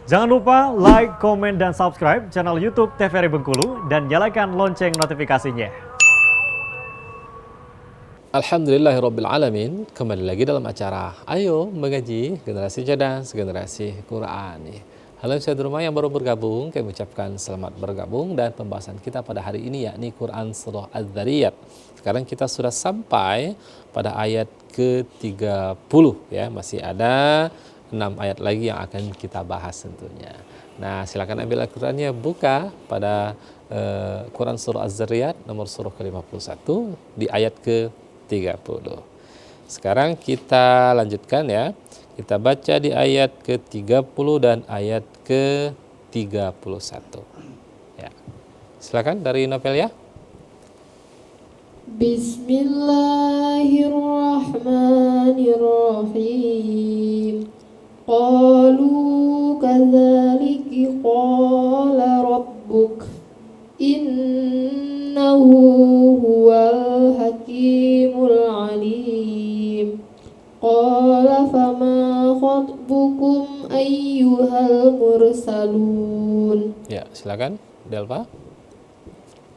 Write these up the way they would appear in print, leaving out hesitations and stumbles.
Jangan lupa like, komen, dan subscribe channel YouTube TVRI Bengkulu dan nyalakan lonceng notifikasinya. Alhamdulillahirrabbilalamin. Kembali lagi dalam acara Ayo Mengaji Generasi Cerdas, Generasi Qur'ani. Halo sahabat rumah yang baru bergabung, kami ucapkan selamat bergabung. Dan pembahasan kita pada hari ini yakni Quran Surah Az-Zariyat. Sekarang kita sudah sampai pada ayat ke-30 ya. Masih ada 6 ayat lagi yang akan kita bahas tentunya. Nah, silakan ambil Al-Qur'annya, buka pada Quran Surah Az-Zariyat nomor surah ke-51 di ayat ke-30. Sekarang kita lanjutkan ya. Kita baca di ayat ke-30 dan ayat ke-31. Ya. Silakan dari Novel ya. Bismillahirrahmanirrahim. Qalu kadzalika qala rabbuk innahu huwal hakimul alim. Qala fama khatbukum ayyuhal mursalun. Ya, silakan Delva.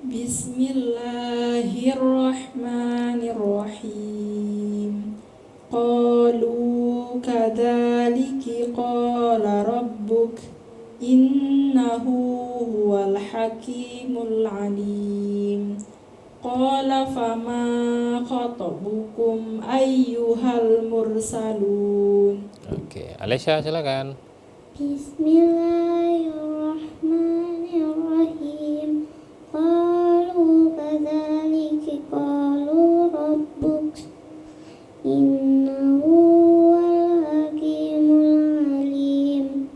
Bismillahirrahmanirrahim. Qalu kadzalika qala rabbuk innahu huwal hakimul alim. Qala fama khatabukum ayyuhal mursalun. Oke, Alesya silakan. Bismillahirrahmanirrahim. Qalu kadzalika qalu rabbuk innahu huwal hakimul alim.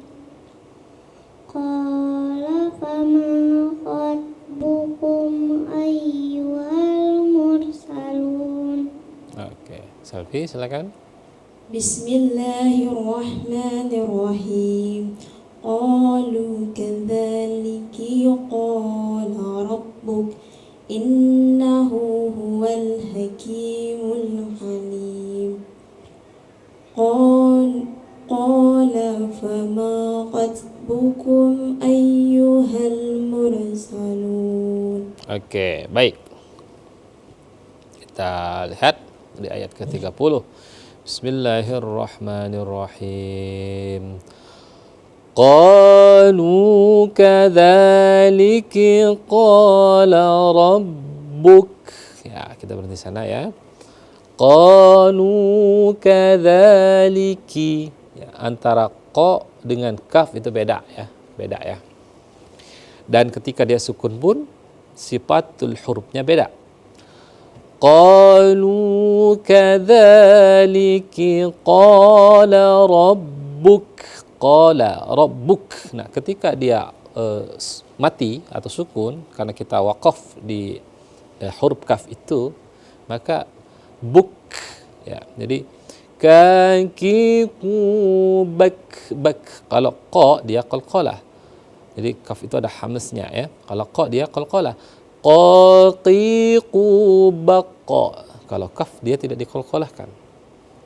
Qala fama khatbukum ayyuhal mursalun. Oke, Selvi silakan. Bismillahirrahmanirrahim. Qalu kadzalika qala rabbuk innahu huwal hakimul alim. Qala fama khatbukum ayyuhal mursalun. Oke, baik. Kita lihat di ayat ke-30. Bismillahirrahmanirrahim. Qalu kadzalika qala rabbuk. Ya, kita berhenti sana ya. Qalu kadzalika. Ya, antara qa dengan kaf itu beda ya, beda ya. Dan ketika dia sukun pun sifatul hurufnya beda. Qalu kadzalika qala rabbuk. Qala rabbuk. Nah, ketika dia mati atau sukun karena kita waqaf di huruf kaf itu, maka buk ya. Jadi kakiku bak. Kalau qa dia qalqalah. Jadi kaf itu ada hamznya ya. Kalau qa dia qalqalah. Qaqiqu baqa. Kalau kaf dia tidak diqalqalahkan,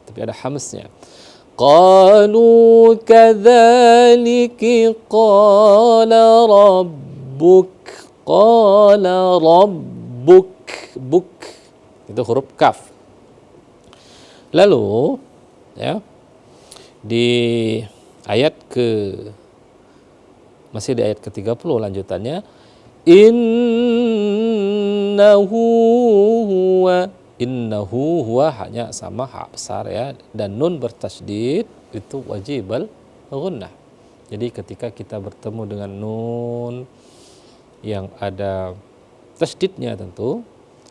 tapi ada hamznya. Qalu kadzalika qala rabbuk. Qala rabbuk. Buk. Itu huruf kaf. Lalu ya, di ayat masih di ayat ke-30 lanjutannya, innahu huwa hanya sama hak besar ya, dan nun bertasydid itu wajibal ghunnah. Jadi ketika kita bertemu dengan nun yang ada tasydidnya tentu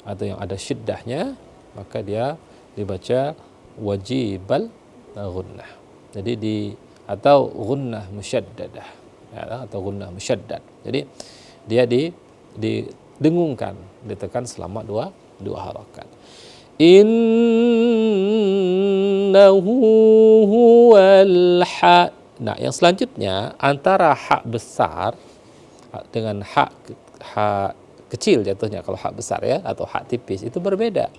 atau yang ada syiddahnya, maka dia dibaca wajibal ghunnah. Jadi atau ghunnah musyaddadah ya, atau ghunnah musyaddad. Jadi dia didengungkan, ditekan selama dua harakat. Innahu huwal ha. Nah, yang selanjutnya antara hak besar dengan hak kecil jatuhnya kalau hak besar ya, atau hak tipis itu berbeda.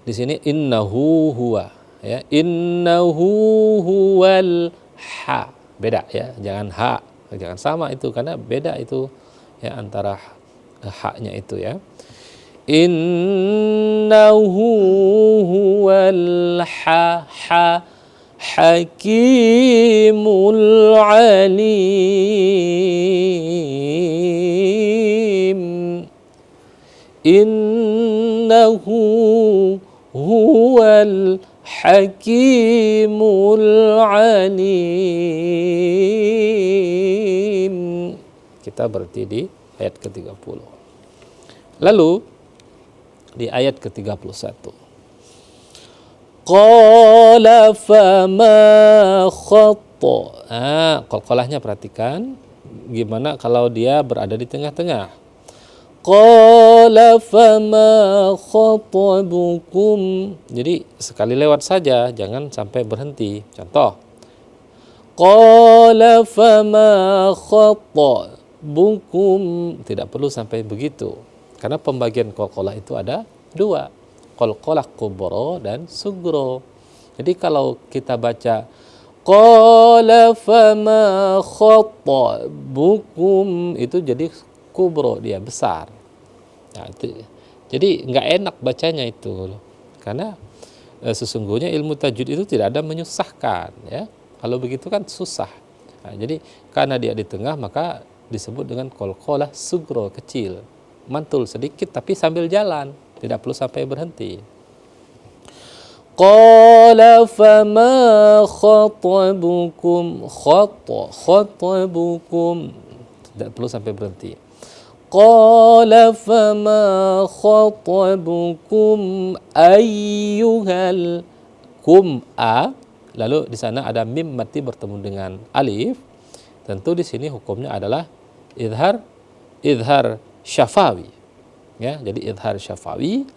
Di sini innahu huwa ya, innahu huwal ha Beda ya, jangan ha, jangan sama itu karena beda itu ya antara haknya itu ya. Innahu huwal hakimul alim. Innahu huwal hakimul alim. Kita berhenti di ayat ke-30. Lalu di ayat ke-31. Qala fama khatta. Qalqalahnya perhatikan gimana kalau dia berada di tengah-tengah. Qala fama khatabukum. Jadi sekali lewat saja, jangan sampai berhenti. Contoh. Qala fama khatabukum. Tidak perlu sampai begitu. Karena pembagian qalqalah itu ada dua. Qalqalah kubra dan sugro. Jadi kalau kita baca qala fama khatabukum itu jadi kubro, dia besar. Nah, jadi nggak enak bacanya itu, karena sesungguhnya ilmu tajwid itu tidak ada menyusahkan ya. Kalau begitu kan susah. Nah, jadi karena dia di tengah maka disebut dengan qalqalah sugro, kecil, mantul sedikit tapi sambil jalan, tidak perlu sampai berhenti. Qala fama khatabukum, khatabukum, tidak perlu sampai berhenti. Qala fama khatabukum ayyuhal kum'a. Lalu di sana ada mim mati bertemu dengan alif. Tentu di sini hukumnya adalah idhar syafawi. Ya, jadi idhar syafawi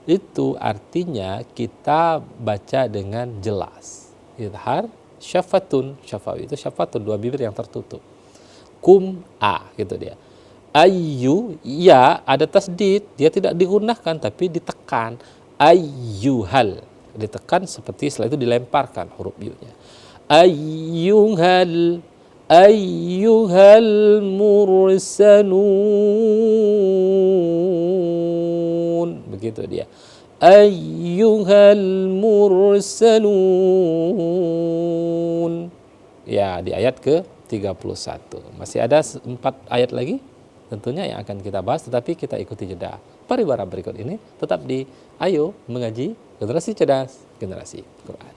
itu artinya kita baca dengan jelas. Idhar syafatun, syafawi itu syafatun, dua bibir yang tertutup. Kum'a gitu dia. Ayyu, ya ada tasdid, dia tidak digunakan tapi ditekan. Ayyuhal, ditekan seperti setelah itu dilemparkan huruf yu-nya. Ayyuhal mursalun, begitu dia. Ayyuhal mursalun. Ya, di ayat ke-31. Masih ada 4 ayat lagi tentunya yang akan kita bahas, tetapi kita ikuti jeda pariwara berikut ini tetap di Ayo Mengaji Generasi Cerdas Generasi Quran.